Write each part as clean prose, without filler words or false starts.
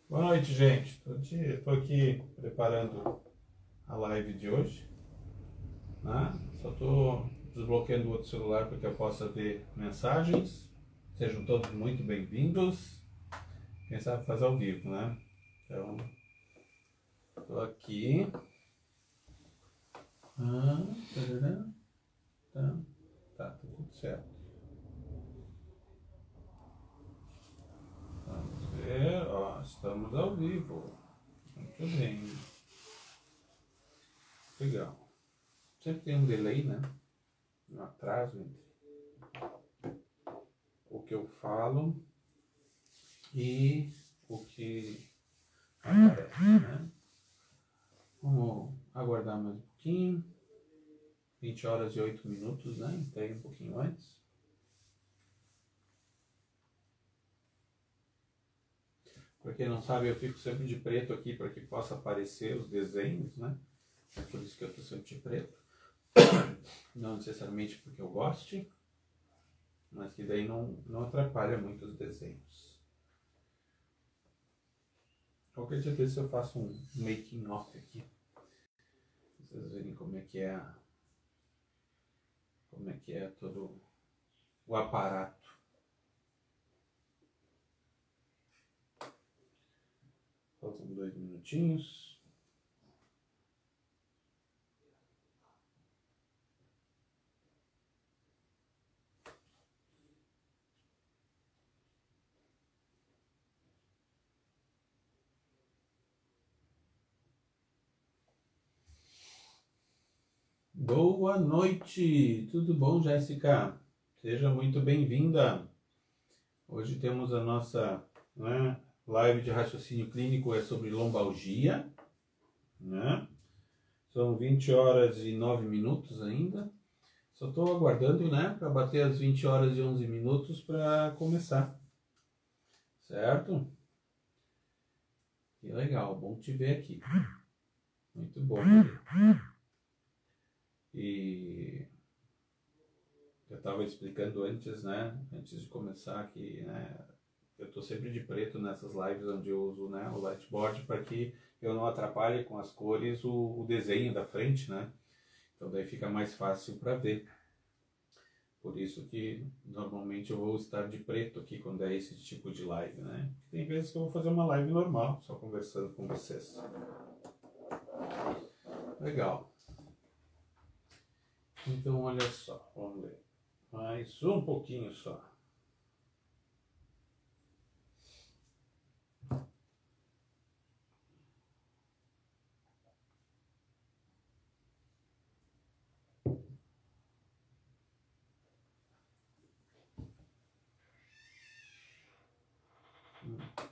Boa noite, gente. Estou aqui preparando a live de hoje, né? Só estou desbloqueando o outro celular para que eu possa ver mensagens. Sejam todos muito bem-vindos. Quem sabe faz ao vivo, né? Então, estou aqui. Tá tudo certo. Vamos ver, ó, estamos ao vivo. Muito bem. Legal. Sempre tem um delay, né? Um atraso entre o que eu falo e o que aparece, né? Vamos aguardar mais um pouquinho. 20 horas e 8 minutos, né? Entrei um pouquinho antes. Para quem não sabe, eu fico sempre de preto aqui para que possa aparecer os desenhos, né? É por isso que eu estou sempre de preto. Não necessariamente porque eu goste, mas que daí não atrapalha muito os desenhos. Qualquer dia desse eu faço um making off aqui. Pra vocês verem como é que é todo o aparato. Faltam 2 minutinhos. Boa noite, tudo bom, Jéssica? Seja muito bem-vinda. Hoje temos a nossa, né, live de raciocínio clínico, é sobre lombalgia, né? São 20 horas e 9 minutos ainda. Só estou aguardando, né, para bater as 20 horas e 11 minutos para começar. Certo? Que legal, bom te ver aqui. Muito bom. E eu estava explicando antes, né, antes de começar aqui, né, eu estou sempre de preto nessas lives onde eu uso, né, o lightboard para que eu não atrapalhe com as cores o desenho da frente, né? Então daí fica mais fácil para ver. Por isso que normalmente eu vou estar de preto aqui quando é esse tipo de live, né? Tem vezes que eu vou fazer uma live normal, só conversando com vocês. Legal. Então olha só, vamos ver. Mais um pouquinho só.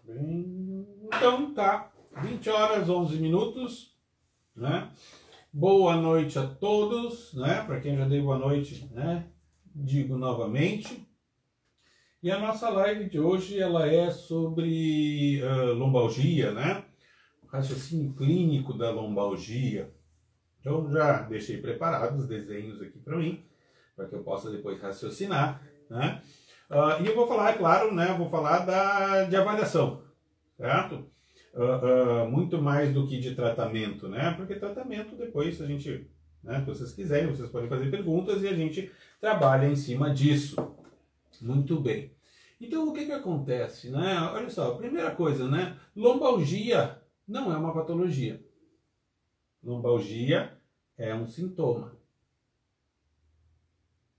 Bem, então tá, 20 horas 11 minutos, né? Boa noite a todos, né? Para quem já deu boa noite, né? Digo novamente. E a nossa live de hoje ela é sobre lombalgia, né? O raciocínio clínico da lombalgia. Então já deixei preparados os desenhos aqui para mim, para que eu possa depois raciocinar, né? E eu vou falar, é claro, né? Vou falar de avaliação, certo? Muito mais do que de tratamento, né? Porque tratamento depois a gente, né? Se vocês quiserem, vocês podem fazer perguntas e a gente trabalha em cima disso. Muito bem. Então o que acontece, né? Olha só, primeira coisa, né? Lombalgia não é uma patologia. Lombalgia é um sintoma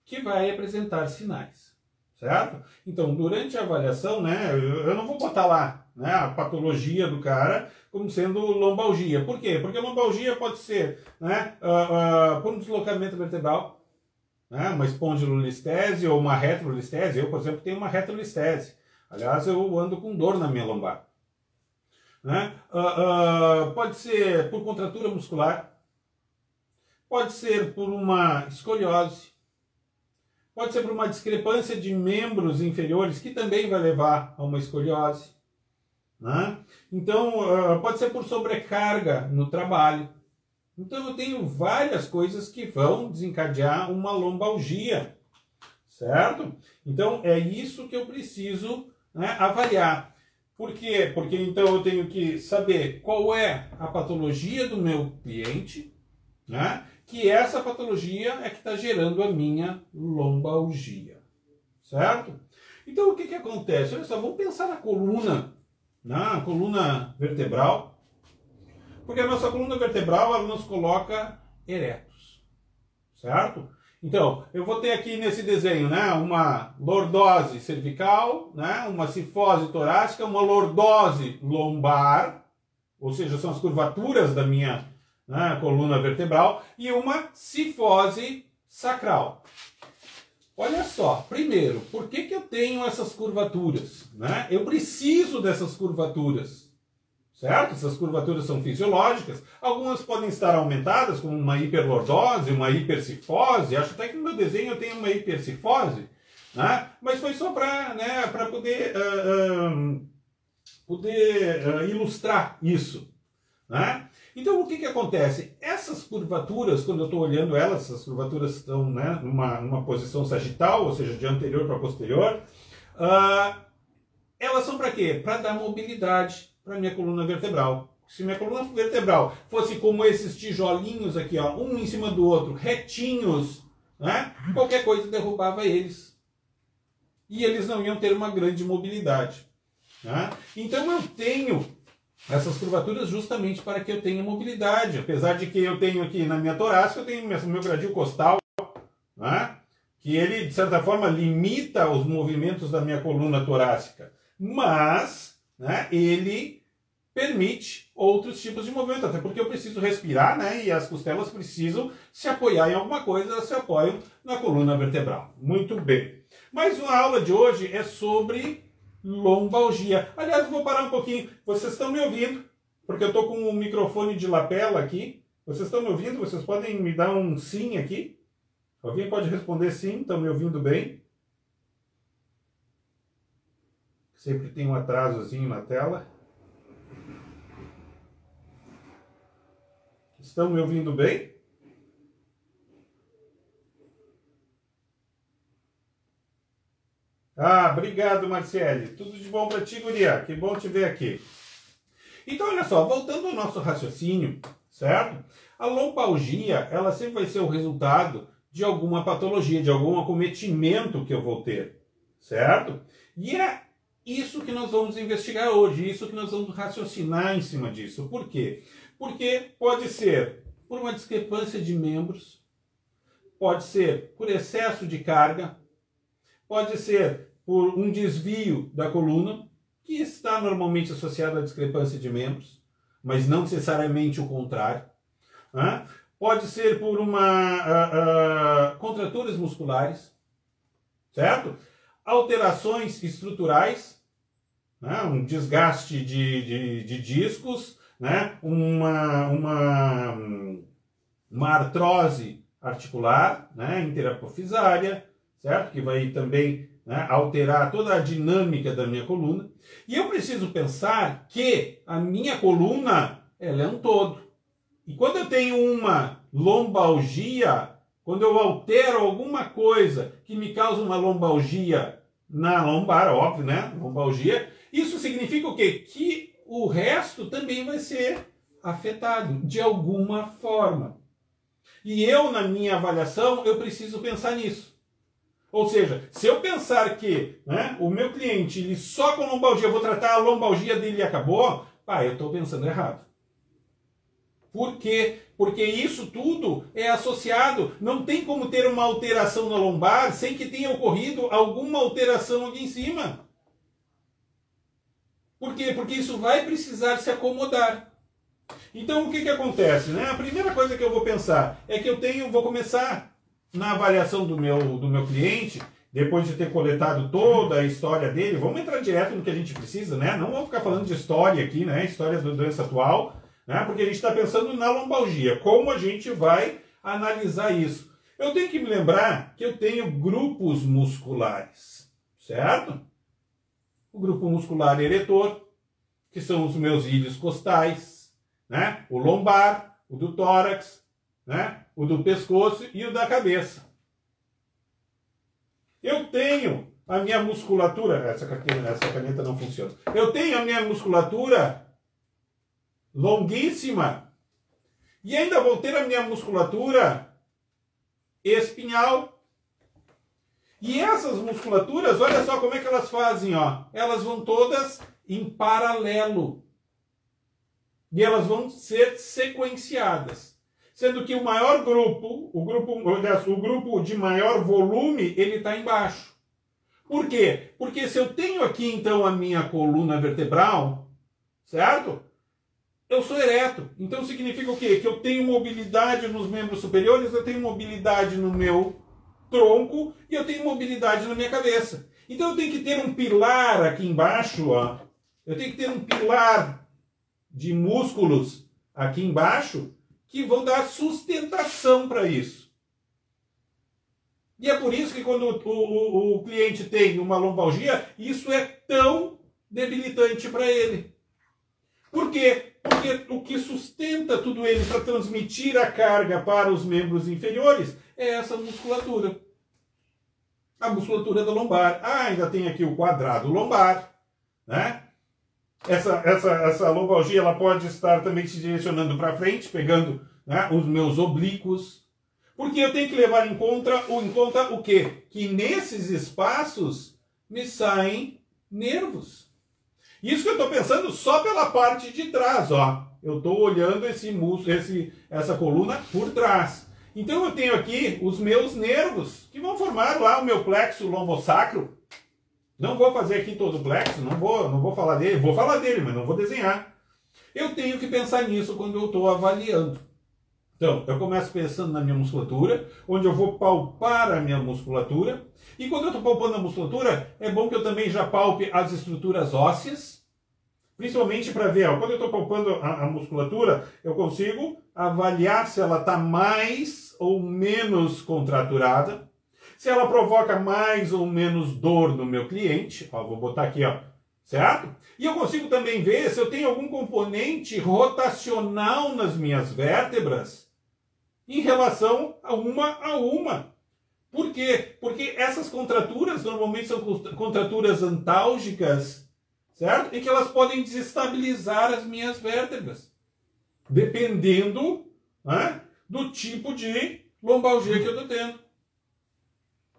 que vai apresentar sinais. Certo? Então, durante a avaliação, né, eu não vou botar lá, né, a patologia do cara como sendo lombalgia. Por quê? Porque lombalgia pode ser, né, por um deslocamento vertebral, né, uma espondilolistese ou uma retrolistese. Eu, por exemplo, tenho uma retrolistese. Aliás, eu ando com dor na minha lombar. Né? Pode ser por contratura muscular. Pode ser por uma escoliose. Pode ser por uma discrepância de membros inferiores, que também vai levar a uma escoliose. Né? Então, pode ser por sobrecarga no trabalho. Então, eu tenho várias coisas que vão desencadear uma lombalgia. Certo? Então, é isso que eu preciso, né, avaliar. Por quê? Porque então eu tenho que saber qual é a patologia do meu cliente, né? Que essa patologia é que está gerando a minha lombalgia, certo? Então o que acontece? Olha só, vamos pensar na coluna vertebral, porque a nossa coluna vertebral ela nos coloca eretos, certo? Então, eu vou ter aqui nesse desenho, né, uma lordose cervical, né, uma cifose torácica, uma lordose lombar, ou seja, são as curvaturas da minha, né, coluna vertebral, e uma cifose sacral. Olha só, primeiro, por que eu tenho essas curvaturas? Né? Eu preciso dessas curvaturas, certo? Essas curvaturas são fisiológicas. Algumas podem estar aumentadas, como uma hiperlordose, uma hipercifose. Acho até que no meu desenho eu tenho uma hipercifose, né? Mas foi só para, né, poder ilustrar isso, né? Então, o que acontece? Essas curvaturas, quando eu estou olhando elas, essas curvaturas estão, né, numa posição sagital, ou seja, de anterior para posterior, elas são para quê? Para dar mobilidade para a minha coluna vertebral. Se minha coluna vertebral fosse como esses tijolinhos aqui, ó, um em cima do outro, retinhos, né, qualquer coisa derrubava eles. E eles não iam ter uma grande mobilidade. Né? Então, eu tenho essas curvaturas justamente para que eu tenha mobilidade, apesar de que eu tenho aqui na minha torácica, eu tenho meu gradil costal, né? Que ele, de certa forma, limita os movimentos da minha coluna torácica, mas, né, ele permite outros tipos de movimento, até porque eu preciso respirar, né, e as costelas precisam se apoiar em alguma coisa, elas se apoiam na coluna vertebral. Muito bem. Mas a aula de hoje é sobre lombalgia. Aliás, eu vou parar um pouquinho. Vocês estão me ouvindo? Porque eu estou com um microfone de lapela aqui. Vocês estão me ouvindo? Vocês podem me dar um sim aqui? Alguém pode responder sim? Estão me ouvindo bem? Sempre tem um atrasozinho na tela. Estão me ouvindo bem? Ah, obrigado, Marciele. Tudo de bom para ti, guria. Que bom te ver aqui. Então, olha só, voltando ao nosso raciocínio, certo? A lombalgia, ela sempre vai ser o resultado de alguma patologia, de algum acometimento que eu vou ter, certo? E é isso que nós vamos investigar hoje, isso que nós vamos raciocinar em cima disso. Por quê? Porque pode ser por uma discrepância de membros, pode ser por excesso de carga, pode ser por um desvio da coluna, que está normalmente associado à discrepância de membros, mas não necessariamente o contrário. Né? Pode ser por contraturas musculares, certo? Alterações estruturais, né? Um desgaste de discos, né? Uma artrose articular, né? Interapofisária, certo? Que vai também, né, alterar toda a dinâmica da minha coluna. E eu preciso pensar que a minha coluna, ela é um todo. E quando eu tenho uma lombalgia, quando eu altero alguma coisa que me causa uma lombalgia na lombar, óbvio, né? Lombalgia, isso significa o quê? Que o resto também vai ser afetado de alguma forma. E eu, na minha avaliação, eu preciso pensar nisso. Ou seja, se eu pensar que, né, o meu cliente ele só com lombalgia, eu vou tratar a lombalgia dele e acabou, eu estou pensando errado. Por quê? Porque isso tudo é associado, não tem como ter uma alteração na lombar sem que tenha ocorrido alguma alteração aqui em cima. Por quê? Porque isso vai precisar se acomodar. Então o que acontece? Né? A primeira coisa que eu vou pensar é que vou começar na avaliação do meu cliente, depois de ter coletado toda a história dele, vamos entrar direto no que a gente precisa, né? Não vamos ficar falando de história aqui, né? História da doença atual, né? Porque a gente está pensando na lombalgia. Como a gente vai analisar isso? Eu tenho que me lembrar que eu tenho grupos musculares, certo? O grupo muscular eretor, que são os meus íleos costais, né? O lombar, o do tórax, né? O do pescoço e o da cabeça. Eu tenho a minha musculatura, essa caneta não funciona. Eu tenho a minha musculatura longuíssima e ainda vou ter a minha musculatura espinhal. E essas musculaturas, olha só como é que elas fazem, ó. Elas vão todas em paralelo. E elas vão ser sequenciadas. Sendo que o maior grupo, o grupo de maior volume, ele está embaixo. Por quê? Porque se eu tenho aqui, então, a minha coluna vertebral, certo? Eu sou ereto. Então significa o quê? Que eu tenho mobilidade nos membros superiores, eu tenho mobilidade no meu tronco e eu tenho mobilidade na minha cabeça. Então eu tenho que ter um pilar aqui embaixo, ó. Eu tenho que ter um pilar de músculos aqui embaixo que vão dar sustentação para isso. E é por isso que quando o cliente tem uma lombalgia, isso é tão debilitante para ele. Por quê? Porque o que sustenta tudo ele para transmitir a carga para os membros inferiores é essa musculatura. A musculatura da lombar. Ah, ainda tem aqui o quadrado lombar, né? Essa lombalgia ela pode estar também se direcionando para frente, pegando, né, os meus oblíquos. Porque eu tenho que levar em conta o quê? Que nesses espaços me saem nervos. Isso que eu estou pensando só pela parte de trás, ó. Eu estou olhando essa coluna por trás. Então eu tenho aqui os meus nervos, que vão formar lá o meu plexo lombosacro. Não vou fazer aqui todo o plexo, não vou falar dele, vou falar dele, mas não vou desenhar. Eu tenho que pensar nisso quando eu estou avaliando. Então, eu começo pensando na minha musculatura, onde eu vou palpar a minha musculatura. E quando eu estou palpando a musculatura, é bom que eu também já palpe as estruturas ósseas. Principalmente para ver, ó, quando eu estou palpando a musculatura, eu consigo avaliar se ela está mais ou menos contraturada. Se ela provoca mais ou menos dor no meu cliente. Ó, vou botar aqui, ó, certo? E eu consigo também ver se eu tenho algum componente rotacional nas minhas vértebras em relação a uma. Por quê? Porque essas contraturas normalmente são contraturas antálgicas, certo? E que elas podem desestabilizar as minhas vértebras, dependendo, né, do tipo de lombalgia que eu estou tendo.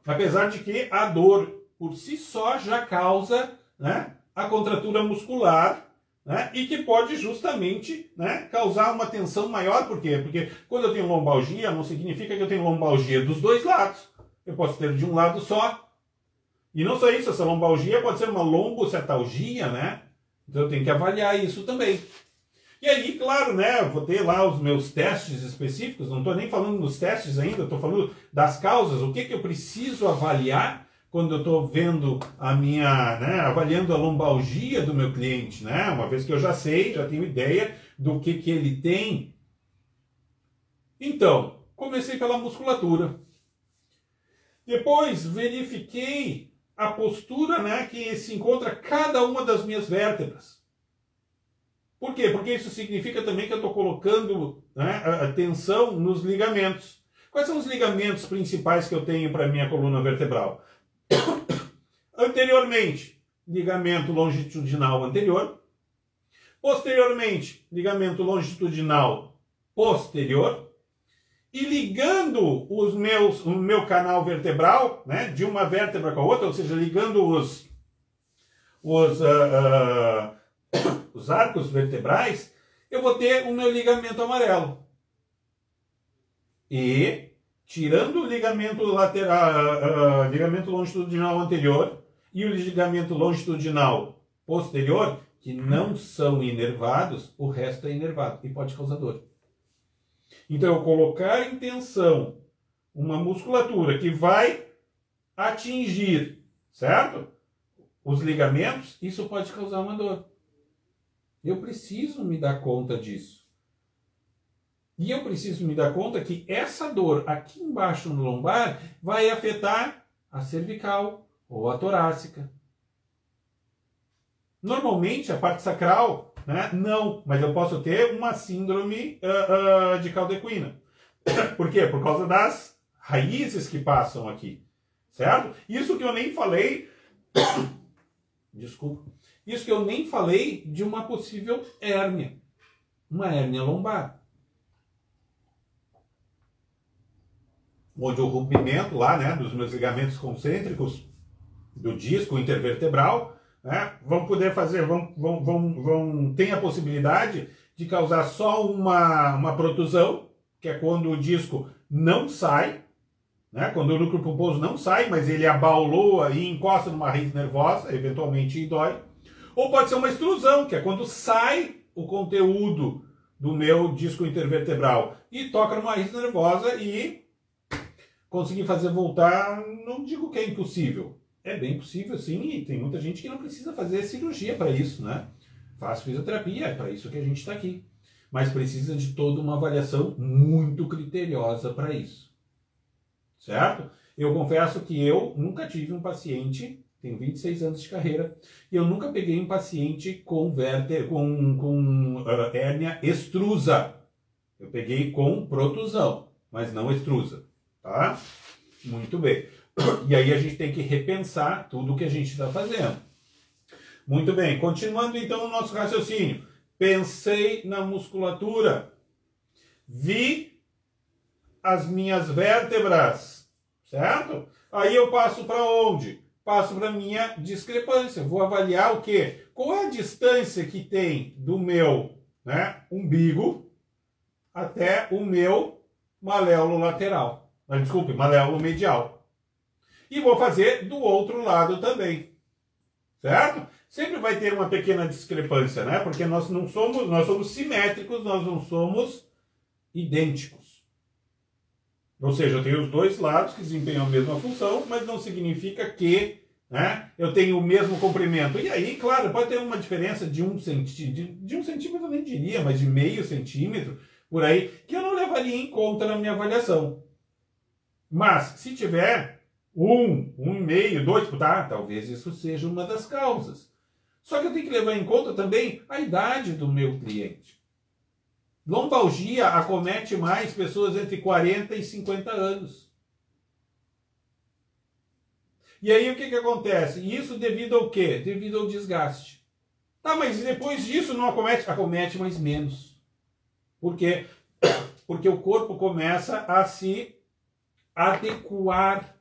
Apesar de que a dor por si só já causa, né, a contratura muscular, né, e que pode justamente, né, causar uma tensão maior. Por quê? Porque quando eu tenho lombalgia, não significa que eu tenho lombalgia dos dois lados. Eu posso ter de um lado só. E não só isso, essa lombalgia pode ser uma lombocetalgia, né? Então eu tenho que avaliar isso também. E aí, claro, né, eu vou ter lá os meus testes específicos, não estou nem falando dos testes ainda, estou falando das causas, o que eu preciso avaliar quando eu estou vendo a minha, né, avaliando a lombalgia do meu cliente, né? Uma vez que eu já sei, já tenho ideia do que ele tem. Então, comecei pela musculatura. Depois verifiquei a postura, né, que se encontra cada uma das minhas vértebras. Por quê? Porque isso significa também que eu estou colocando, né, a tensão nos ligamentos. Quais são os ligamentos principais que eu tenho para a minha coluna vertebral? Anteriormente, ligamento longitudinal anterior. Posteriormente, ligamento longitudinal posterior. E ligando o meu canal vertebral, né, de uma vértebra com a outra, ou seja, ligando os arcos vertebrais, eu vou ter o meu ligamento amarelo. E, tirando o ligamento lateral, ligamento longitudinal anterior e o ligamento longitudinal posterior, que não são inervados, o resto é inervado e pode causar dor. Então, eu colocar em tensão uma musculatura que vai atingir, certo? Os ligamentos, isso pode causar uma dor. Eu preciso me dar conta disso. E eu preciso me dar conta que essa dor aqui embaixo no lombar vai afetar a cervical ou a torácica. Normalmente, a parte sacral, né, não, mas eu posso ter uma síndrome de caldequina. Por quê? Por causa das raízes que passam aqui, certo? Isso que eu nem falei Desculpa. Isso que eu nem falei de uma possível hérnia. Uma hérnia lombar. Onde o rompimento lá, né, dos meus ligamentos concêntricos do disco intervertebral, né, vão poder fazer, tem a possibilidade de causar só uma protusão, que é quando o disco não sai, né, quando o núcleo pulposo não sai, mas ele abaulou e encosta numa raiz nervosa, eventualmente dói. Ou pode ser uma extrusão, que é quando sai o conteúdo do meu disco intervertebral e toca numa raiz nervosa e conseguir fazer voltar, não digo que é impossível. É bem possível, sim, e tem muita gente que não precisa fazer cirurgia para isso, né? Faz fisioterapia, é para isso que a gente está aqui. Mas precisa de toda uma avaliação muito criteriosa para isso. Certo? Eu confesso que eu nunca tive um paciente, tenho 26 anos de carreira, e eu nunca peguei um paciente com hérnia extrusa. Eu peguei com protusão, mas não extrusa. Tá? Muito bem. E aí a gente tem que repensar tudo o que a gente está fazendo. Muito bem. Continuando então o nosso raciocínio. Pensei na musculatura. Vi as minhas vértebras. Certo? Aí eu passo para onde? Passo para a minha discrepância. Vou avaliar o quê? Qual é a distância que tem do meu, né, umbigo até o meu maléolo lateral. Desculpe, maléolo medial. E vou fazer do outro lado também. Certo? Sempre vai ter uma pequena discrepância, né? Porque nós somos simétricos, nós não somos idênticos. Ou seja, eu tenho os dois lados que desempenham a mesma função, mas não significa que, né, eu tenho o mesmo comprimento. E aí, claro, pode ter uma diferença de um centímetro, eu nem diria, mas de meio centímetro, por aí, que eu não levaria em conta na minha avaliação. Mas, se tiver 1,5, 2, tá, talvez isso seja uma das causas. Só que eu tenho que levar em conta também a idade do meu cliente. Lombalgia acomete mais pessoas entre 40 e 50 anos. E aí o que acontece? Isso devido ao quê? Devido ao desgaste. Tá, mas depois disso não acomete? Acomete, mas menos. Por quê? Porque o corpo começa a se adequar,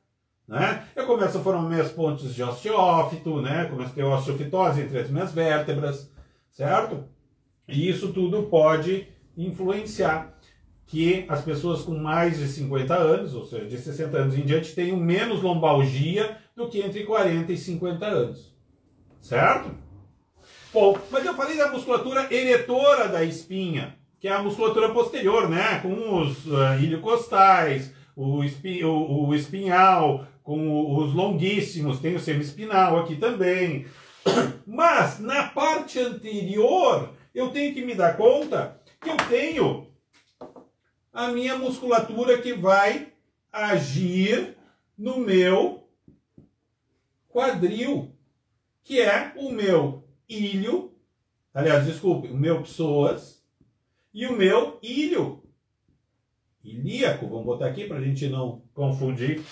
né? Eu começo a formar minhas pontes de osteófito, né? Começo a ter osteofitose entre as minhas vértebras, certo? E isso tudo pode influenciar que as pessoas com mais de 50 anos, ou seja, de 60 anos em diante, tenham menos lombalgia do que entre 40 e 50 anos, certo? Bom, mas eu falei da musculatura eretora da espinha, que é a musculatura posterior, né? Com os iliocostais, o espinhal, com os longuíssimos, tem o semiespinal aqui também. Mas, na parte anterior, eu tenho que me dar conta que eu tenho a minha musculatura que vai agir no meu quadril, que é o meu ilho, aliás, desculpe, o meu psoas e o meu ilho ilíaco, vamos botar aqui para a gente não confundir,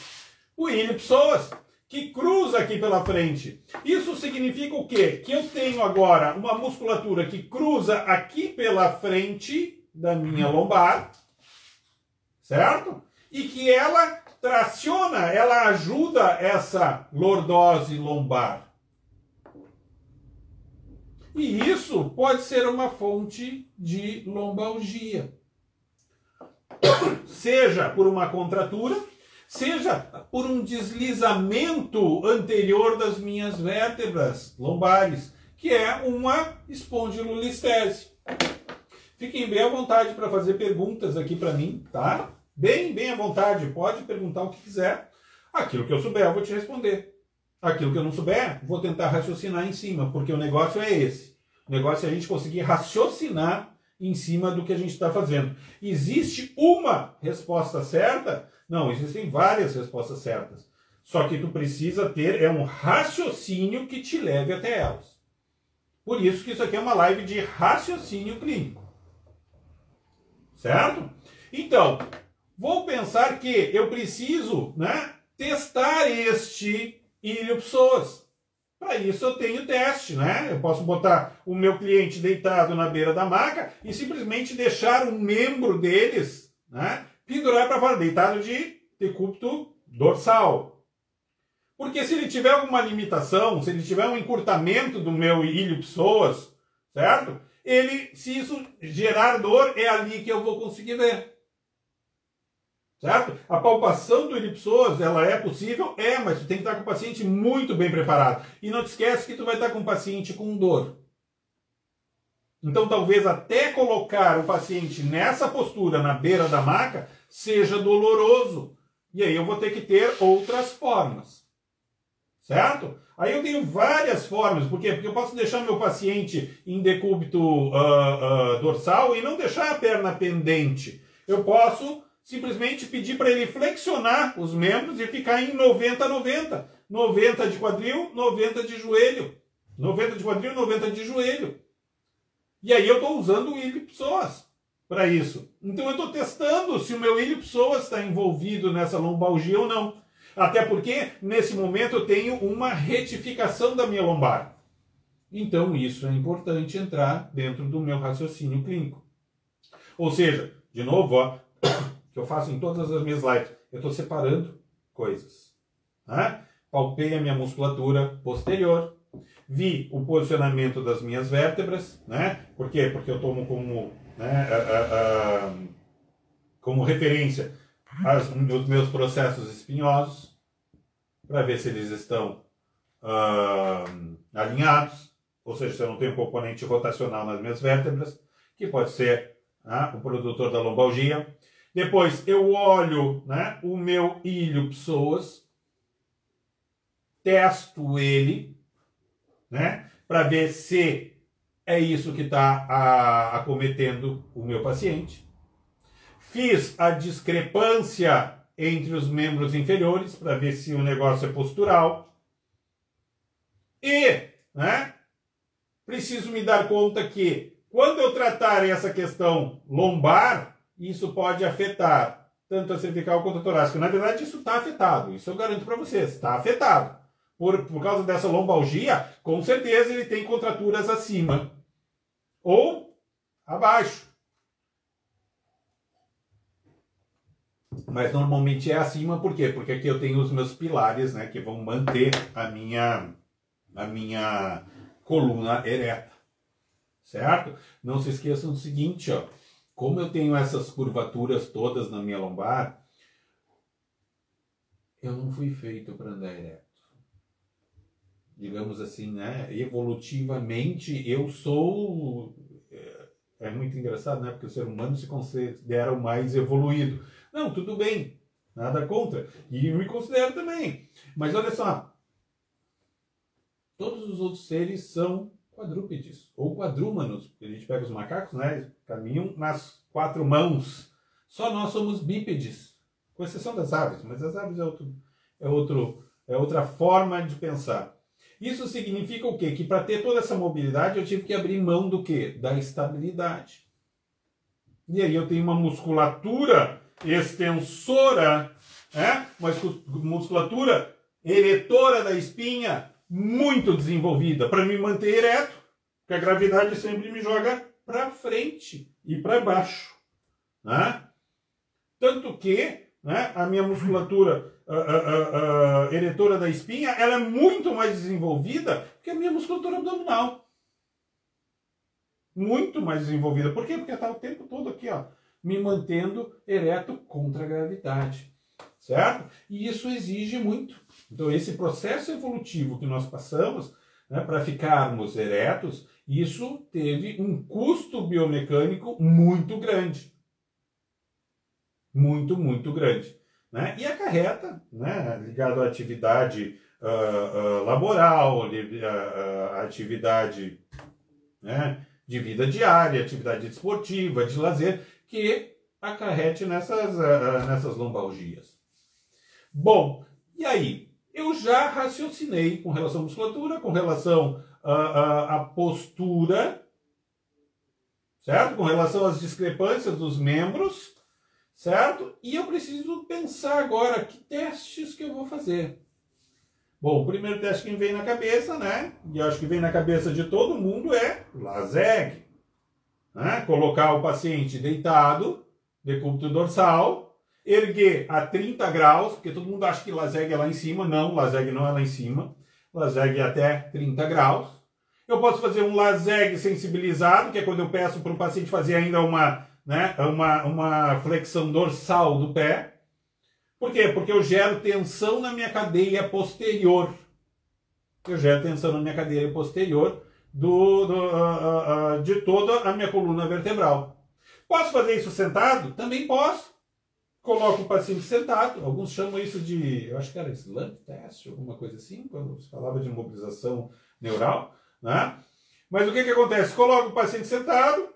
o ilho psoas, que cruza aqui pela frente. Isso significa o quê? Que eu tenho agora uma musculatura que cruza aqui pela frente da minha lombar, certo? E que ela traciona, ela ajuda essa lordose lombar. E isso pode ser uma fonte de lombalgia. Seja por uma contratura, seja por um deslizamento anterior das minhas vértebras lombares, que é uma espondilolistese. Fiquem bem à vontade para fazer perguntas aqui para mim, tá? Bem à vontade, pode perguntar o que quiser. Aquilo que eu souber, eu vou te responder. Aquilo que eu não souber, vou tentar raciocinar em cima, porque o negócio é esse. O negócio é a gente conseguir raciocinar em cima do que a gente está fazendo. Existe uma resposta certa? Não, existem várias respostas certas. Só que tu precisa ter um raciocínio que te leve até elas. Por isso que isso aqui é uma live de raciocínio clínico. Certo? Então, vou pensar que eu preciso, né, testar este ilho psoas. Para isso eu tenho teste, né? Eu posso botar o meu cliente deitado na beira da maca e simplesmente deixar um membro deles, né, pendurar para fora, deitado de decúbito dorsal. Porque se ele tiver alguma limitação, se ele tiver um encurtamento do meu ilho psoas, certo? Se isso gerar dor, é ali que eu vou conseguir ver. Certo? A palpação do ilho psoas, ela é possível? É, mas tu tem que estar com o paciente muito bem preparado. E não te esquece que tu vai estar com o paciente com dor. Então, talvez até colocar o paciente nessa postura, na beira da maca, seja doloroso. E aí eu vou ter que ter outras formas. Certo? Aí eu tenho várias formas. Por quê? Porque eu posso deixar meu paciente em decúbito dorsal e não deixar a perna pendente. Eu posso simplesmente pedir para ele flexionar os membros e ficar em 90-90. 90 de quadril, 90 de joelho. 90 de quadril, 90 de joelho. E aí eu estou usando o ilho psoas para isso. Então eu estou testando se o meu ilho psoas está envolvido nessa lombalgia ou não. Até porque, nesse momento, eu tenho uma retificação da minha lombar. Então, isso é importante entrar dentro do meu raciocínio clínico. Ou seja, de novo, ó, que eu faço em todas as minhas lives, eu estou separando coisas. Né? Palpei a minha musculatura posterior, vi o posicionamento das minhas vértebras, né? Por quê? Porque eu tomo como, né, como referência os meus processos espinhosos, para ver se eles estão alinhados, ou seja, se eu não tenho um componente rotacional nas minhas vértebras, que pode ser, né, o produtor da lombalgia. Depois eu olho, né, o meu ilho psoas, testo ele, né, para ver se é isso que está acometendo o meu paciente. Fiz a discrepância entre os membros inferiores para ver se o negócio é postural. E, né, preciso me dar conta que quando eu tratar essa questão lombar, isso pode afetar tanto a cervical quanto a torácica. Na verdade, isso está afetado. Isso eu garanto para vocês. Está afetado. Por causa dessa lombalgia, com certeza ele tem contraturas acima ou abaixo. Mas normalmente é acima, por quê? Porque aqui eu tenho os meus pilares, né, que vão manter a minha coluna ereta. Certo? Não se esqueçam do seguinte, ó. Como eu tenho essas curvaturas todas na minha lombar, eu não fui feito para andar ereto. Digamos assim, né? Evolutivamente, eu sou... É muito engraçado, né? Porque o ser humano se considera o mais evoluído. Não, tudo bem. Nada contra. E eu me considero também. Mas olha só. Todos os outros seres são quadrúpedes. Ou quadrúmanos. A gente pega os macacos, né? Caminham nas 4 mãos. Só nós somos bípedes. Com exceção das aves. Mas as aves é outra forma de pensar. Isso significa o quê? Que para ter toda essa mobilidade eu tive que abrir mão do quê? Da estabilidade. E aí eu tenho uma musculatura extensora, né? Uma musculatura eretora da espinha muito desenvolvida para me manter ereto, porque a gravidade sempre me joga para frente e para baixo. Né? Tanto que, né, a minha musculatura eretora da espinha, ela é muito mais desenvolvida que a minha musculatura abdominal. Muito mais desenvolvida. Por quê? Porque está o tempo todo aqui, ó, me mantendo ereto contra a gravidade. Certo? E isso exige muito. Então, esse processo evolutivo que nós passamos, né, para ficarmos eretos, isso teve um custo biomecânico muito grande. Muito, muito grande. Né? E acarreta, né, ligado à atividade laboral, à atividade, né, de vida diária, atividade desportiva, de lazer, que acarrete nessas lombalgias. Bom, e aí? Eu já raciocinei com relação à musculatura, com relação à postura, certo? Com relação às discrepâncias dos membros, certo? E eu preciso pensar agora que testes que eu vou fazer. Bom, o primeiro teste que vem na cabeça, né? E acho que vem na cabeça de todo mundo é LASEG. Né? Colocar o paciente deitado, decúbito dorsal, erguer a 30 graus, porque todo mundo acha que LASEG é lá em cima. Não, LASEG não é lá em cima. LASEG é até 30 graus. Eu posso fazer um LASEG sensibilizado, que é quando eu peço para o paciente fazer ainda uma flexão dorsal do pé. Por quê? Porque eu gero tensão na minha cadeia posterior. Eu gero tensão na minha cadeia posterior de toda a minha coluna vertebral. Posso fazer isso sentado? Também posso. Coloco o paciente sentado. Alguns chamam isso de, eu acho que era slump test, alguma coisa assim, quando se falava de mobilização neural. Né? Mas o que acontece? Coloco o paciente sentado,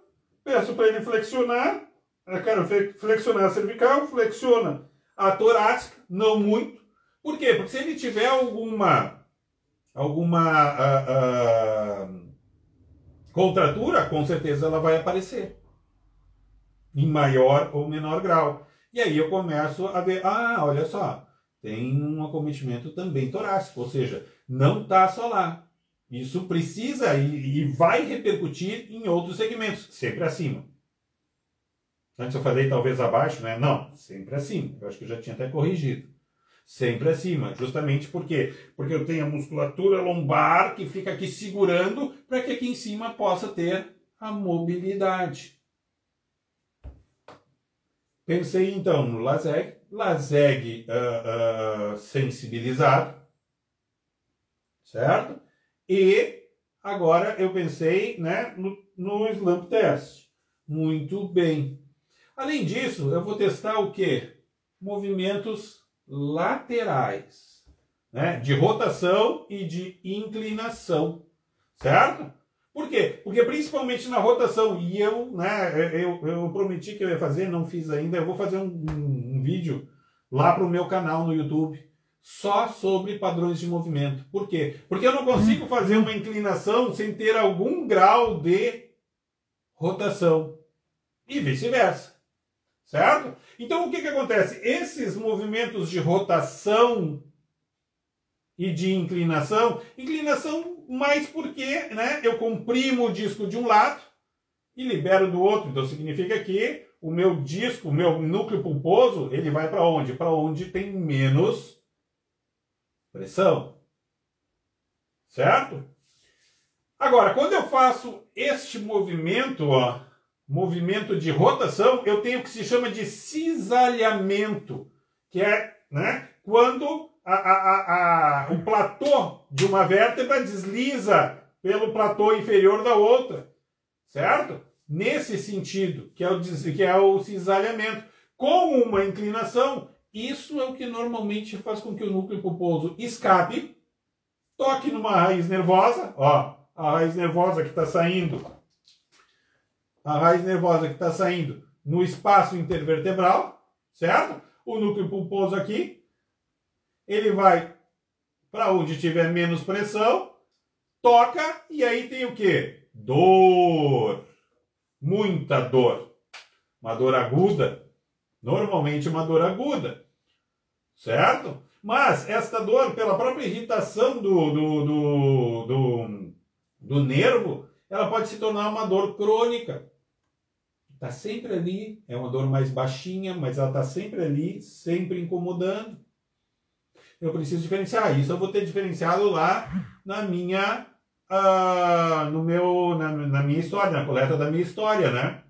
peço para ele flexionar, eu quero flexionar a cervical, flexiona a torácica, não muito. Por quê? Porque se ele tiver alguma contratura, com certeza ela vai aparecer, em maior ou menor grau. E aí eu começo a ver, olha só, tem um acometimento também torácico, ou seja, não está só lá. Isso precisa e vai repercutir em outros segmentos, sempre acima. Antes eu falei talvez abaixo, né? Não, sempre acima. Eu acho que eu já tinha até corrigido. Sempre acima. Justamente por quê? Porque eu tenho a musculatura lombar que fica aqui segurando para que aqui em cima possa ter a mobilidade. Pensei então no LASEG. LASEG sensibilizado. Certo? E agora eu pensei, né, no slump test. Muito bem. Além disso, eu vou testar o quê? Movimentos laterais, né, de rotação e de inclinação, certo? Por quê? Porque principalmente na rotação, e eu prometi que eu ia fazer, não fiz ainda, eu vou fazer um vídeo lá para o meu canal no YouTube, só sobre padrões de movimento. Por quê? Porque eu não consigo fazer uma inclinação sem ter algum grau de rotação. E vice-versa. Certo? Então o que acontece? Esses movimentos de rotação e de inclinação mais porque, né, eu comprimo o disco de um lado e libero do outro. Então significa que o meu disco, o meu núcleo pulposo, ele vai para onde? Para onde tem menos pressão. Certo? Agora, quando eu faço este movimento, movimento de rotação, eu tenho o que se chama de cisalhamento, que é, né, quando o platô de uma vértebra desliza pelo platô inferior da outra, certo? Nesse sentido, que é o cisalhamento. Com uma inclinação, isso é o que normalmente faz com que o núcleo pulposo escape, toque numa raiz nervosa, ó, a raiz nervosa que está saindo. A raiz nervosa que está saindo no espaço intervertebral, certo? O núcleo pulposo aqui, ele vai para onde tiver menos pressão, toca e aí tem o quê? Dor. Muita dor. Uma dor aguda. Normalmente uma dor aguda, certo? Mas esta dor, pela própria irritação do nervo, ela pode se tornar uma dor crônica. Está sempre ali, é uma dor mais baixinha, mas ela está sempre ali, sempre incomodando. Eu preciso diferenciar. Isso eu vou ter diferenciado lá na minha, na minha história, na coleta da minha história, né?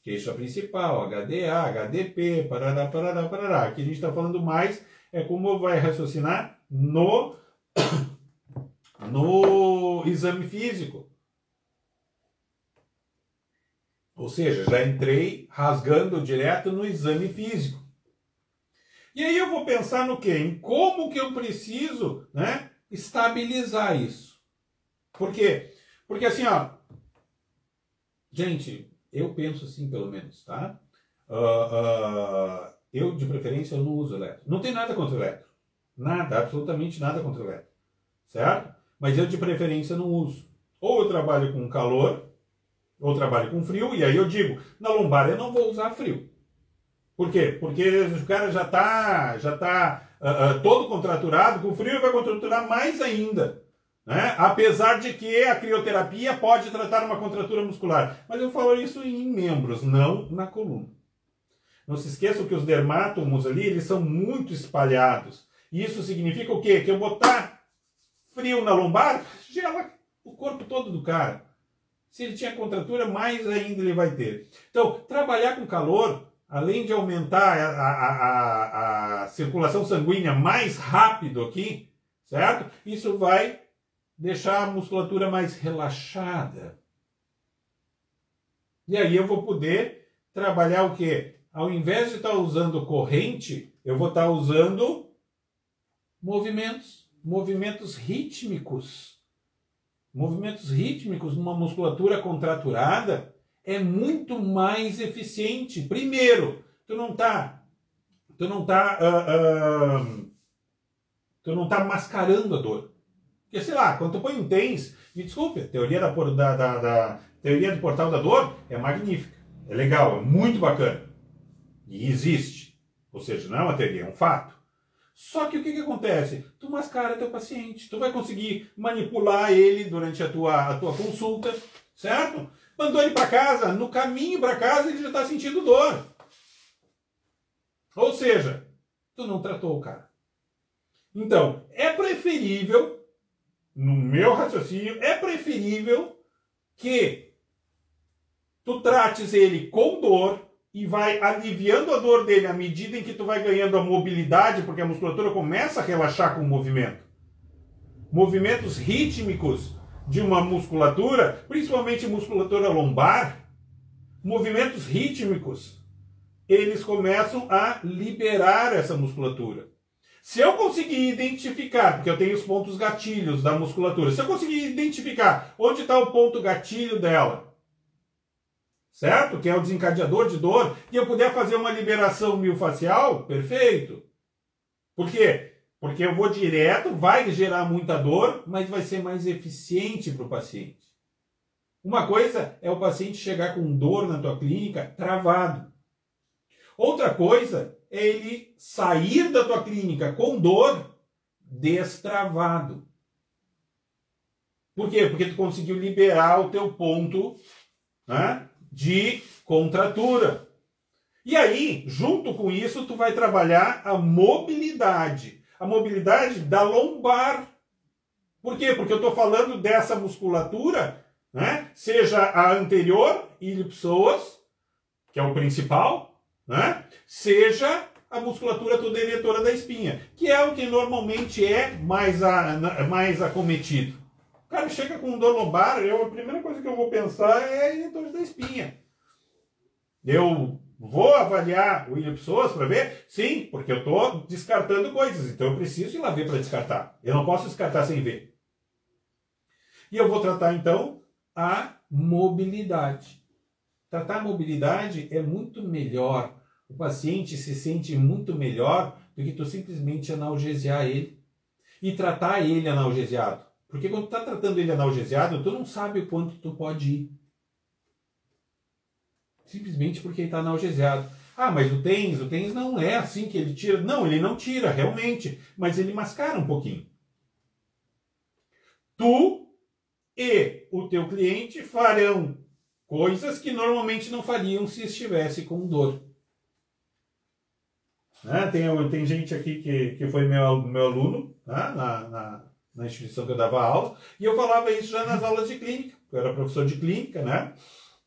Queixa principal, HDA, HDP, parará, parará, parará. Aqui a gente está falando mais, é como vai raciocinar no exame físico. Ou seja, já entrei rasgando direto no exame físico. E aí eu vou pensar no quê? Em como que eu preciso, né, estabilizar isso. Por quê? Porque assim, ó, gente, eu penso assim pelo menos, tá? Eu, de preferência, eu não uso eletro. Não tem nada contra o eletro. Nada, absolutamente nada contra o eletro. Certo? Mas eu, de preferência, não uso. Ou eu trabalho com calor, ou trabalho com frio, e aí eu digo, na lombar eu não vou usar frio. Por quê? Porque o cara já tá todo contraturado, com frio ele vai contraturar mais ainda. Né? Apesar de que a crioterapia pode tratar uma contratura muscular. Mas eu falo isso em membros, não na coluna. Não se esqueçam que os dermátomos ali, eles são muito espalhados. Isso significa o quê? Que eu botar frio na lombar, gela o corpo todo do cara. Se ele tinha contratura, mais ainda ele vai ter. Então, trabalhar com calor, além de aumentar a circulação sanguínea mais rápido aqui, certo? Isso vai deixar a musculatura mais relaxada. E aí eu vou poder trabalhar o quê? Ao invés de estar usando corrente, eu vou estar usando movimentos rítmicos. Movimentos rítmicos numa musculatura contraturada é muito mais eficiente. Primeiro, tu não tá mascarando a dor. Porque, sei lá, quando tu põe um TENS, me desculpe, a teoria teoria do portal da dor é magnífica, é legal, é muito bacana. E existe. Ou seja, não é uma teoria, é um fato. Só que o que acontece? Tu mascara teu paciente, tu vai conseguir manipular ele durante a tua consulta, certo? Mandou ele para casa, no caminho para casa ele já está sentindo dor. Ou seja, tu não tratou o cara. Então, é preferível, no meu raciocínio, é preferível que tu trates ele com dor e vai aliviando a dor dele à medida em que tu vai ganhando a mobilidade, porque a musculatura começa a relaxar com o movimento. Movimentos rítmicos de uma musculatura, principalmente musculatura lombar, movimentos rítmicos, eles começam a liberar essa musculatura. Se eu conseguir identificar, porque eu tenho os pontos gatilhos da musculatura, se eu conseguir identificar onde está o ponto gatilho dela, certo? Que é o desencadeador de dor, e eu puder fazer uma liberação miofascial, perfeito. Por quê? Porque eu vou direto, vai gerar muita dor, mas vai ser mais eficiente para o paciente. Uma coisa é o paciente chegar com dor na tua clínica travado. Outra coisa é ele sair da tua clínica com dor destravado. Por quê? Porque tu conseguiu liberar o teu ponto, né, de contratura. E aí, junto com isso, tu vai trabalhar a mobilidade. A mobilidade da lombar. Por quê? Porque eu estou falando dessa musculatura, né, seja a anterior, ilipsoas, que é o principal, né, seja a musculatura toda eretora da espinha, que é o que normalmente é mais acometido. O cara chega com dor lombar, a primeira coisa que eu vou pensar é eretores da espinha. Eu vou avaliar o ilipsoas para ver? Sim, porque eu estou descartando coisas, então eu preciso ir lá ver para descartar. Eu não posso descartar sem ver. E eu vou tratar então a mobilidade. Tratar a mobilidade é muito melhor. O paciente se sente muito melhor do que tu simplesmente analgesiar ele e tratar ele analgesiado. Porque quando tu está tratando ele analgesiado, tu não sabe o quanto tu pode ir. Simplesmente porque ele está analgesiado. Ah, mas o TENS não é assim que ele tira. Não, ele não tira, realmente. Mas ele mascara um pouquinho. Tu e o teu cliente farão coisas que normalmente não fariam se estivesse com dor. Né? Tem gente aqui que foi meu aluno, né? na instituição que eu dava aula, e eu falava isso já nas aulas de clínica. Eu era professor de clínica, né?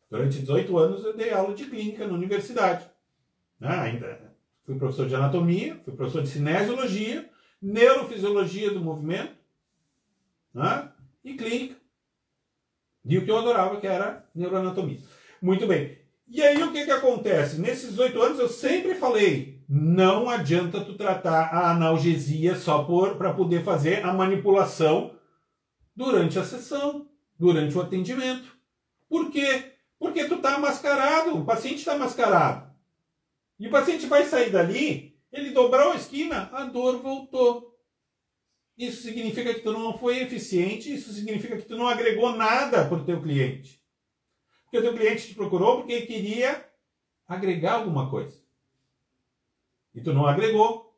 Durante 18 anos eu dei aula de clínica na universidade. Né? Ainda fui professor de anatomia, fui professor de cinesiologia, neurofisiologia do movimento, né? E clínica. E o que eu adorava, que era neuroanatomia. Muito bem. E aí o que acontece? Nesses 18 anos eu sempre falei, não adianta tu tratar a analgesia só para poder fazer a manipulação durante a sessão, durante o atendimento. Por quê? Porque tu está mascarado, o paciente está mascarado. E o paciente vai sair dali, ele dobrou a esquina, a dor voltou. Isso significa que tu não foi eficiente, isso significa que tu não agregou nada para o teu cliente. Porque o teu cliente te procurou porque ele queria agregar alguma coisa. E tu não agregou.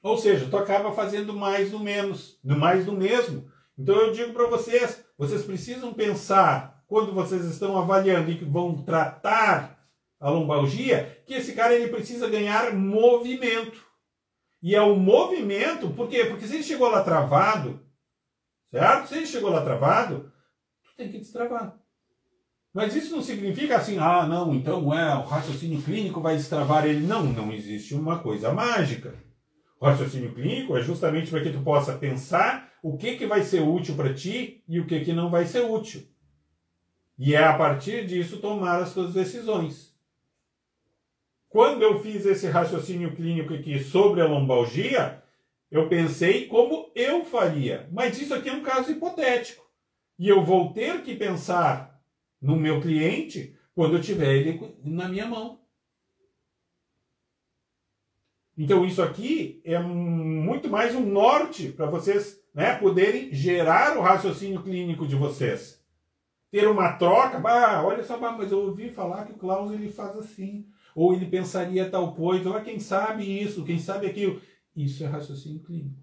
Ou seja, tu acaba fazendo mais do menos, do mais do mesmo. Então eu digo para vocês, vocês precisam pensar, quando vocês estão avaliando e que vão tratar a lombalgia, que esse cara ele precisa ganhar movimento. E é o movimento, por quê? Porque se ele chegou lá travado, certo? Se ele chegou lá travado, tu tem que destravar. Mas isso não significa assim, ah, não, então o raciocínio clínico vai destravar ele. Não, não existe uma coisa mágica. O raciocínio clínico é justamente para que tu possa pensar o que vai ser útil para ti e o que não vai ser útil. E é a partir disso tomar as tuas decisões. Quando eu fiz esse raciocínio clínico aqui sobre a lombalgia, eu pensei como eu faria. Mas isso aqui é um caso hipotético. E eu vou ter que pensar no meu cliente quando eu tiver ele na minha mão. Então isso aqui é muito mais um norte para vocês, né, poderem gerar o raciocínio clínico de vocês. Ter uma troca, olha só, mas eu ouvi falar que o Klaus ele faz assim. Ou ele pensaria tal coisa, ou quem sabe isso, quem sabe aquilo. Isso é raciocínio clínico.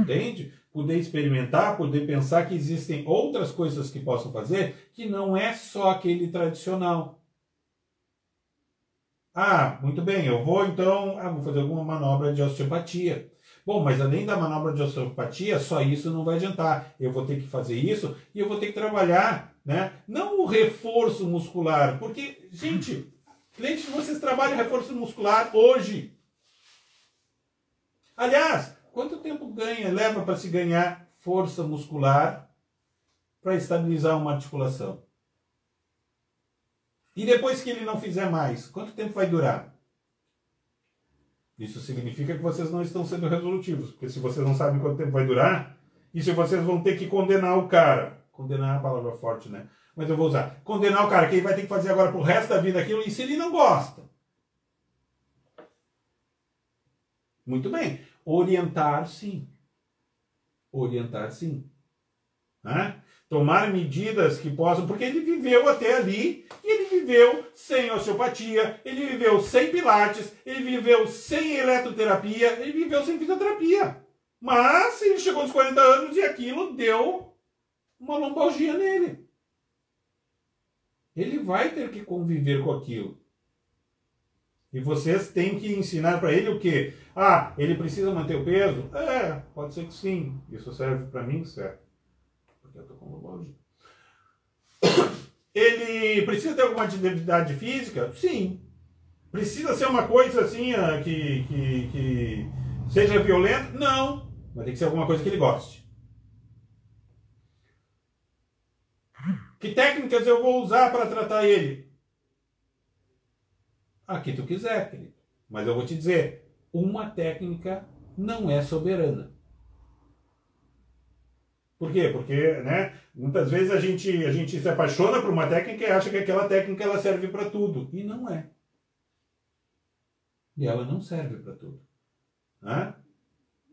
Entende? Poder experimentar, poder pensar que existem outras coisas que possam fazer, que não é só aquele tradicional. Ah, muito bem, eu vou então, vou fazer alguma manobra de osteopatia. Bom, mas além da manobra de osteopatia, só isso não vai adiantar. Eu vou ter que fazer isso e eu vou ter que trabalhar, né? Não o reforço muscular, porque, gente, clientes, vocês trabalham reforço muscular hoje. Aliás, quanto tempo leva para se ganhar força muscular para estabilizar uma articulação? E depois que ele não fizer mais, quanto tempo vai durar? Isso significa que vocês não estão sendo resolutivos, porque se vocês não sabem quanto tempo vai durar, e se vocês vão ter que condenar o cara, condenar é uma palavra forte, né? Mas eu vou usar, condenar o cara, que ele vai ter que fazer agora pro resto da vida aquilo, e se ele não gosta? Muito bem, orientar sim. Orientar sim. Né? Tomar medidas que possam, porque ele viveu até ali, e ele viveu sem osteopatia, ele viveu sem pilates, ele viveu sem eletroterapia, ele viveu sem fisioterapia. Mas ele chegou aos 40 anos e aquilo deu uma lombalgia nele. Ele vai ter que conviver com aquilo. E vocês têm que ensinar para ele o quê? Ah, ele precisa manter o peso? Pode ser que sim. Isso serve para mim? Serve. Porque eu tô com lombalgia. Ele precisa ter alguma atividade física? Sim. Precisa ser uma coisa assim que seja violenta? Não. Mas tem que ser alguma coisa que ele goste. Que técnicas eu vou usar para tratar ele? A que tu quiser, querido. Mas eu vou te dizer, uma técnica não é soberana. Por quê? Porque, né, muitas vezes a gente se apaixona por uma técnica e acha que aquela técnica ela serve para tudo. E não é. E ela não serve para tudo. Né?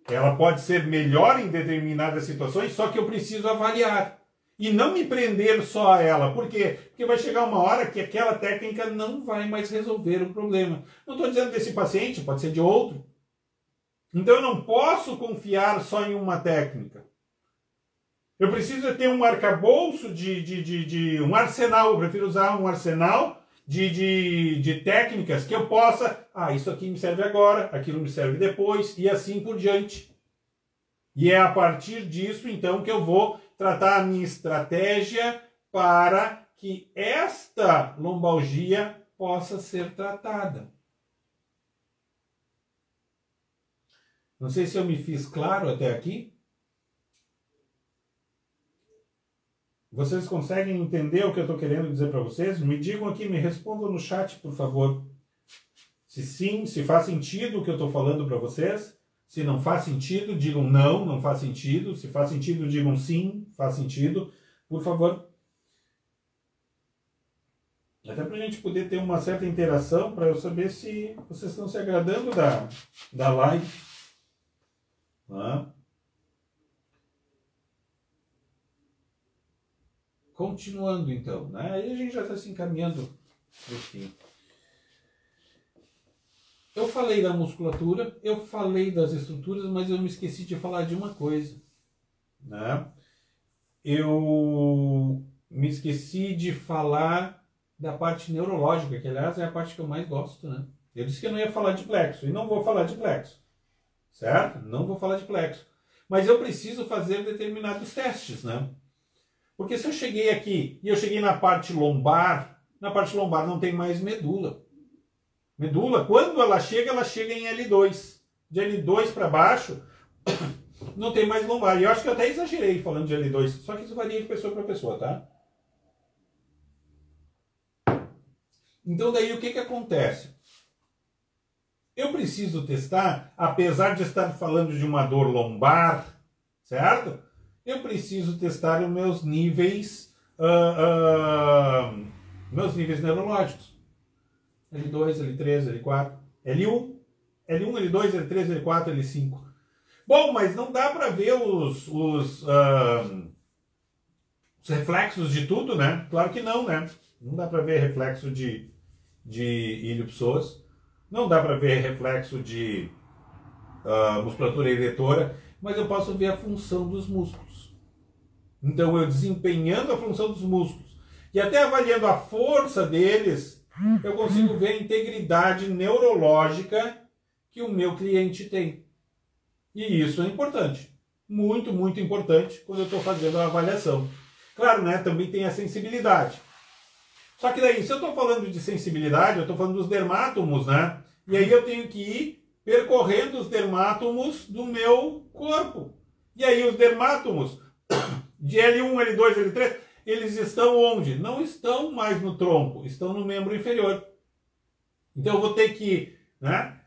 Ela pode ser melhor em determinadas situações, só que eu preciso avaliar. E não me prender só a ela. Por quê? Porque vai chegar uma hora que aquela técnica não vai mais resolver o problema. Não estou dizendo desse paciente, pode ser de outro. Então eu não posso confiar só em uma técnica. Eu preciso ter um arcabouço um arsenal, eu prefiro usar um arsenal de técnicas que eu possa, isso aqui me serve agora, aquilo me serve depois, e assim por diante. E é a partir disso, então, que eu vou tratar a minha estratégia para que esta lombalgia possa ser tratada. Não sei se eu me fiz claro até aqui. Vocês conseguem entender o que eu estou querendo dizer para vocês? Me digam aqui, me respondam no chat, por favor. Se sim, se faz sentido o que eu estou falando para vocês. Se não faz sentido, digam não, não faz sentido. Se faz sentido, digam sim, faz sentido. Por favor. Até para a gente poder ter uma certa interação, para eu saber se vocês estão se agradando da live. Continuando então, né? Aí a gente já está se encaminhando para o fim. eu falei da musculatura, eu falei das estruturas, mas eu me esqueci de falar de uma coisa, né? Eu me esqueci de falar da parte neurológica, que aliás é a parte que eu mais gosto, né? Eu disse que eu não ia falar de plexo, e não vou falar de plexo, certo? Não vou falar de plexo. Mas eu preciso fazer determinados testes, né? Porque se eu cheguei aqui e eu cheguei na parte lombar não tem mais medula. Medula, quando ela chega em L2. De L2 para baixo, não tem mais lombar. E eu acho que eu até exagerei falando de L2, só que isso varia de pessoa para pessoa, tá? Então daí o que acontece? Eu preciso testar, apesar de estar falando de uma dor lombar, certo? Eu preciso testar os meus níveis neurológicos. L2, L3, L4, L1, L2, L3, L4, L5. Bom, mas não dá para ver os reflexos de tudo, né? Claro que não, né? Não dá para ver reflexo de ilho-psoas. Não dá para ver reflexo de musculatura eretora, mas eu posso ver a função dos músculos. Então, eu desempenhando a função dos músculos e até avaliando a força deles, eu consigo ver a integridade neurológica que o meu cliente tem. E isso é importante. Muito, muito importante quando eu estou fazendo a avaliação. Claro, né? Também tem a sensibilidade. Só que daí, se eu estou falando de sensibilidade, eu estou falando dos dermátomos, né? E aí eu tenho que ir percorrendo os dermátomos do meu corpo. E aí os dermátomos de L1, L2, L3, eles estão onde? Não estão mais no tronco, estão no membro inferior. Então eu vou ter que, né,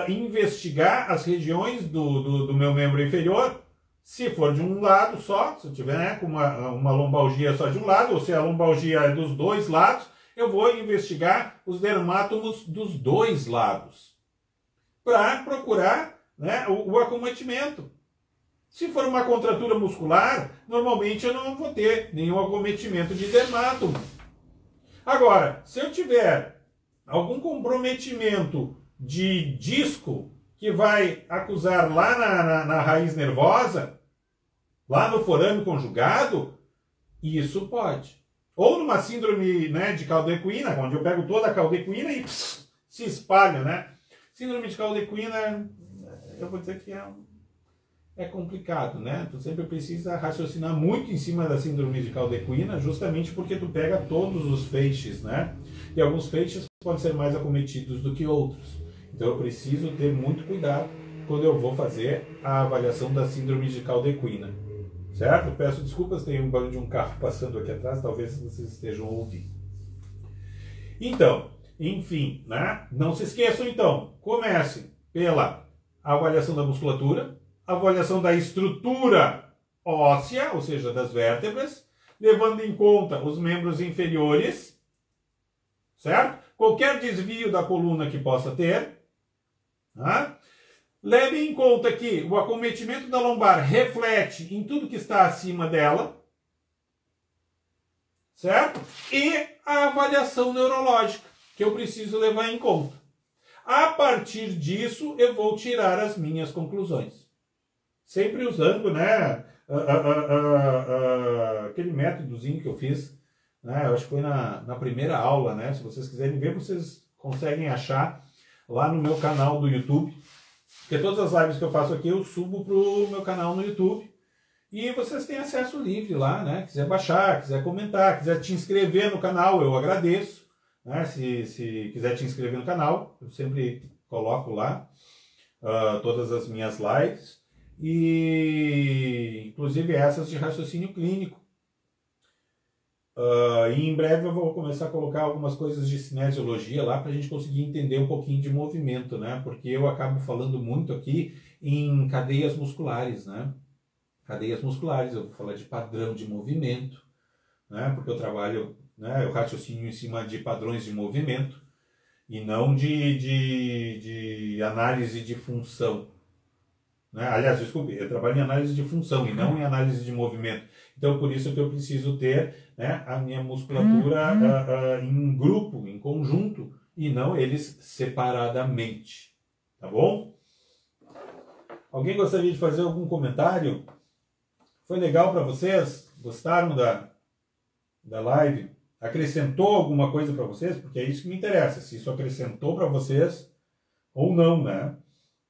investigar as regiões do meu membro inferior. Se for de um lado só, se eu tiver, né, com uma lombalgia só de um lado, ou se a lombalgia é dos dois lados, eu vou investigar os dermátomos dos dois lados para procurar, né, o acometimento. Se for uma contratura muscular, normalmente eu não vou ter nenhum acometimento de dermátomo. Agora, se eu tiver algum comprometimento de disco que vai acusar lá na raiz nervosa, lá no forame conjugado, isso pode. Ou numa síndrome, né, de caldequina, onde eu pego toda a caldequina e se espalha, né? Síndrome de caldequina, eu vou dizer que é complicado, né? Tu sempre precisa raciocinar muito em cima da síndrome de caldequina, justamente porque tu pega todos os feixes, né? E alguns feixes podem ser mais acometidos do que outros. Então eu preciso ter muito cuidado quando eu vou fazer a avaliação da síndrome de caldequina. Certo? Peço desculpas, tem um barulho de um carro passando aqui atrás, talvez vocês estejam ouvindo. Então, enfim, né? Não se esqueçam então, comece pela avaliação da musculatura, avaliação da estrutura óssea, ou seja, das vértebras, levando em conta os membros inferiores, certo? Qualquer desvio da coluna que possa ter, tá? Leve em conta que o acometimento da lombar reflete em tudo que está acima dela, certo? E a avaliação neurológica, que eu preciso levar em conta. A partir disso, eu vou tirar as minhas conclusões. Sempre usando, né, aquele métodozinho que eu fiz, né, eu acho que foi na primeira aula, né? Se vocês quiserem ver, vocês conseguem achar lá no meu canal do YouTube. Porque todas as lives que eu faço aqui eu subo para o meu canal no YouTube. E vocês têm acesso livre lá, né? Quiser baixar, quiser comentar, quiser te inscrever no canal, eu agradeço. Né? Se quiser te inscrever no canal, eu sempre coloco lá todas as minhas lives. E inclusive essas de raciocínio clínico. E em breve eu vou começar a colocar algumas coisas de cinesiologia lá para a gente conseguir entender um pouquinho de movimento, né? Porque eu acabo falando muito aqui em cadeias musculares, né? Cadeias musculares, eu vou falar de padrão de movimento, né? Porque eu trabalho, né, eu raciocínio em cima de padrões de movimento e não de análise de função. Né? Aliás, desculpe, eu trabalho em análise de função e não em análise de movimento. Então, por isso que eu preciso ter, né, a minha musculatura em grupo, em conjunto, e não eles separadamente. tá bom? Alguém gostaria de fazer algum comentário? Foi legal para vocês? Gostaram da live? Acrescentou alguma coisa para vocês? Porque é isso que me interessa, se isso acrescentou para vocês ou não, né?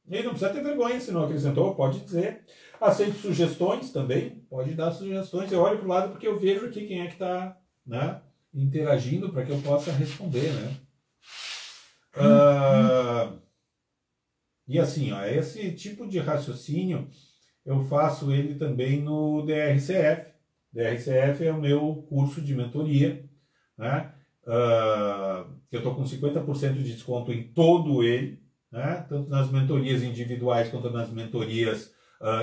E não precisa ter vergonha se não acrescentou, pode dizer. Aceito sugestões também, pode dar sugestões. Eu olho para o lado porque eu vejo aqui quem é que está, né, interagindo para que eu possa responder, né? E assim, ó, esse tipo de raciocínio eu faço ele também no DRCF. DRCF é o meu curso de mentoria, né? Eu estou com 50% de desconto em todo ele, né? Tanto nas mentorias individuais quanto nas mentorias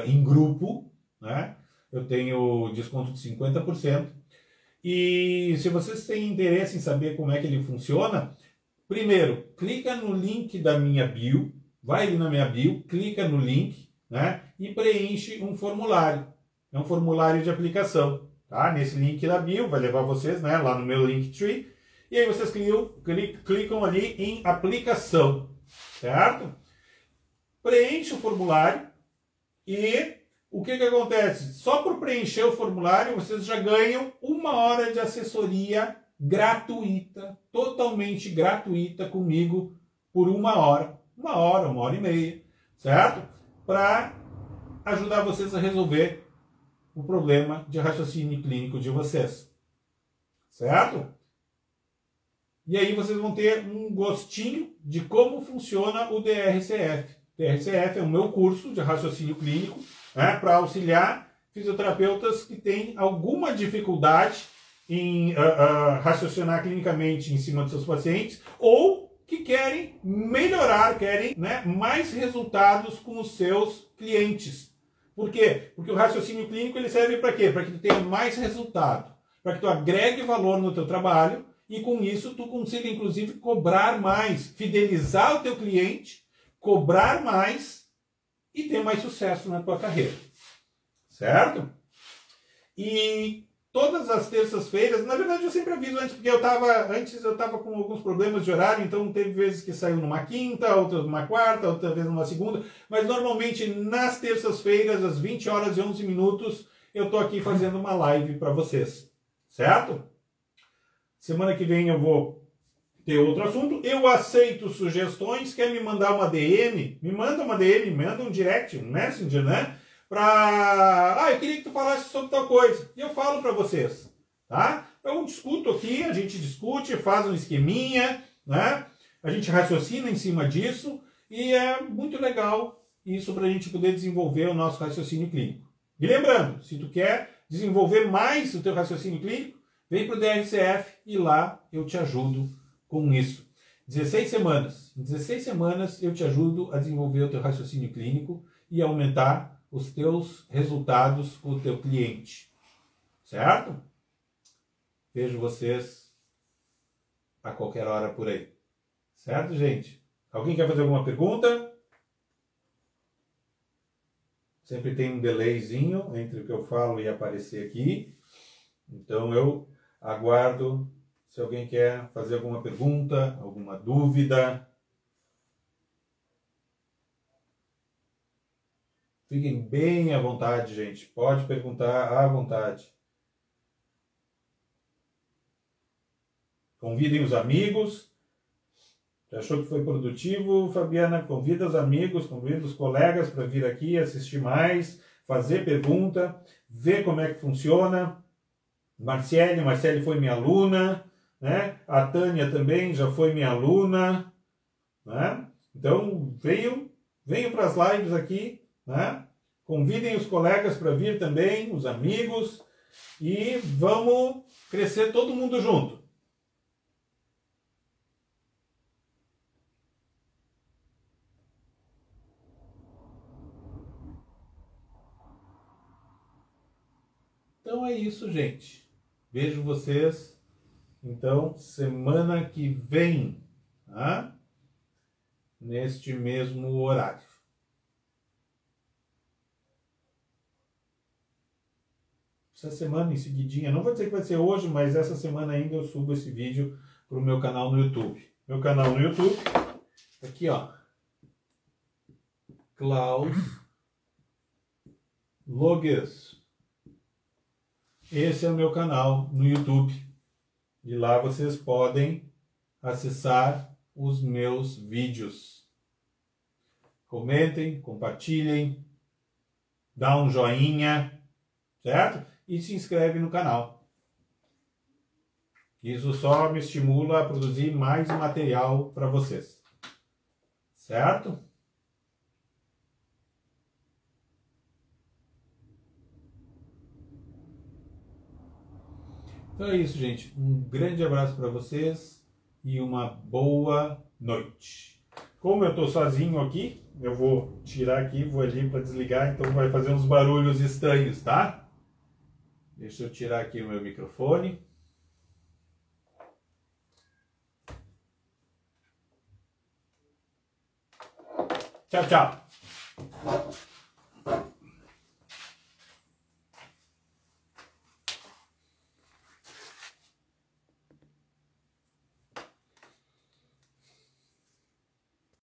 em grupo, né? Eu tenho desconto de 50%. E se vocês têm interesse em saber como é que ele funciona, primeiro, clica no link da minha bio, vai ali na minha bio, clica no link, né? E preenche um formulário. É um formulário de aplicação, tá? Nesse link da bio, vai levar vocês, né, lá no meu Linktree. E aí vocês clicam ali em aplicação, certo? Preenche o formulário e o que acontece? Só por preencher o formulário, vocês já ganham 1 hora de assessoria gratuita, totalmente gratuita comigo por 1 hora. 1 hora e meia, certo? Para ajudar vocês a resolver o problema de raciocínio clínico de vocês, certo? E aí vocês vão ter um gostinho de como funciona o DRCF. O DRCF é o meu curso de raciocínio clínico, né, para auxiliar fisioterapeutas que têm alguma dificuldade em raciocinar clinicamente em cima dos seus pacientes ou que querem melhorar, querem, né, mais resultados com os seus clientes. Por quê? Porque o raciocínio clínico ele serve para quê? Para que tu tenha mais resultado, para que tu agregue valor no teu trabalho e com isso tu consiga inclusive cobrar mais, fidelizar o teu cliente, cobrar mais e ter mais sucesso na tua carreira. Certo? E todas as terças-feiras, na verdade eu sempre aviso antes, porque antes eu estava com alguns problemas de horário, então teve vezes que saiu numa quinta, outras numa quarta, outra vez numa segunda, mas normalmente nas terças-feiras, às 20 horas e 11 minutos, eu estou aqui fazendo uma live para vocês, certo? Semana que vem eu vou ter outro assunto, eu aceito sugestões, quer me mandar uma DM, me manda uma DM, me manda um direct, um messenger, né? Eu queria que tu falasse sobre tal coisa. E eu falo para vocês, tá? Eu discuto aqui, a gente discute, faz um esqueminha, né? A gente raciocina em cima disso e é muito legal isso para a gente poder desenvolver o nosso raciocínio clínico. E lembrando, se tu quer desenvolver mais o teu raciocínio clínico, vem para o DRCF e lá eu te ajudo com isso. 16 semanas. Em 16 semanas eu te ajudo a desenvolver o teu raciocínio clínico e aumentar os teus resultados com o teu cliente, certo? Vejo vocês a qualquer hora por aí, certo, gente? Alguém quer fazer alguma pergunta? Sempre tem um delayzinho entre o que eu falo e aparecer aqui, então eu aguardo se alguém quer fazer alguma pergunta, alguma dúvida. Fiquem bem à vontade, gente. Pode perguntar à vontade. Convidem os amigos. Já achou que foi produtivo, Fabiana? Convida os amigos, convida os colegas para vir aqui assistir mais, fazer pergunta, ver como é que funciona. Marcele foi minha aluna, né? A Tânia também já foi minha aluna, né? Então, venham para as lives aqui, né? Convidem os colegas para vir também, os amigos, e vamos crescer todo mundo junto. Então é isso, gente. Vejo vocês, então, semana que vem, tá? Neste mesmo horário. Essa semana em seguidinha, não vou dizer que vai ser hoje, mas essa semana ainda eu subo esse vídeo para o meu canal no YouTube. Meu canal no YouTube, aqui ó, Klaus Loges. Esse é o meu canal no YouTube. E lá vocês podem acessar os meus vídeos. Comentem, compartilhem, dá um joinha, certo? E se inscreve no canal. Isso só me estimula a produzir mais material para vocês. Certo? Então é isso, gente. Um grande abraço para vocês e uma boa noite. Como eu estou sozinho aqui, eu vou tirar aqui, vou ali para desligar, então vai fazer uns barulhos estranhos, tá? Deixa eu tirar aqui o meu microfone. Tchau, tchau.